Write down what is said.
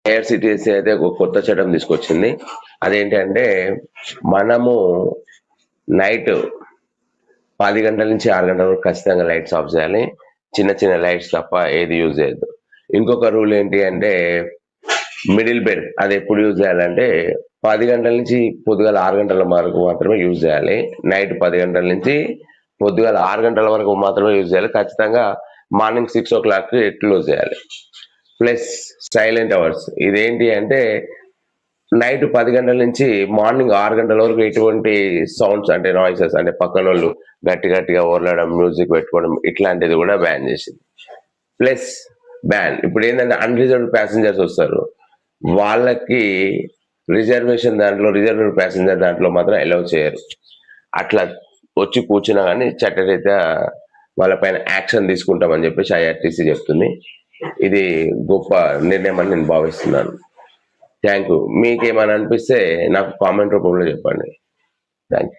ఏఐఆర్సిటిసి అయితే ఒక కొత్త చట్టం తీసుకొచ్చింది. అదేంటంటే మనము నైట్ 10 గంటల నుంచి 6 గంటల వరకు ఖచ్చితంగా లైట్స్ ఆఫ్ చేయాలి. చిన్న చిన్న లైట్స్ తప్ప ఏది యూజ్ చేయొద్దు. ఇంకొక రూల్ ఏంటి అంటే మిడిల్ బెడ్ అది ఎప్పుడు యూజ్ చేయాలంటే 10 గంటల నుంచి పొద్దుగాల 6 గంటల వరకు మాత్రమే యూజ్ చేయాలి. నైట్ 10 గంటల నుంచి పొద్దుగాల 6 గంటల వరకు మాత్రమే యూజ్ చేయాలి. ఖచ్చితంగా మార్నింగ్ 6 o'clock క్లోజ్ చేయాలి. ప్లస్ సైలెంట్ అవర్స్ ఇదేంటి అంటే నైట్ 10 గంటల నుంచి మార్నింగ్ 6 గంటల వరకు ఎటువంటి సౌండ్స్ అంటే నాయిసెస్ అంటే పక్కన వాళ్ళు గట్టి గట్టిగా ఓర్లడం, మ్యూజిక్ పెట్టుకోవడం ఇట్లాంటిది కూడా బ్యాన్ చేసింది. ప్లస్ బ్యాన్ ఇప్పుడు ఏంటంటే అన్రిజర్వ్డ్ ప్యాసింజర్స్ వస్తారు, వాళ్ళకి రిజర్వ్డ్ ప్యాసింజర్ దాంట్లో మాత్రం అలౌ చేయరు. అట్లా వచ్చి కూర్చున్నా కానీ చట్టరీత్యా వాళ్ళపైన యాక్షన్ తీసుకుంటామని చెప్పేసి ఐఆర్టీసీ చెప్తుంది. ఇది గొప్ప నిర్ణయం అని నేను భావిస్తున్నాను. Thank you. మీకేమైనా అనిపిస్తే నాకు కామెంట్ రూపంలో చెప్పండి. Thank you.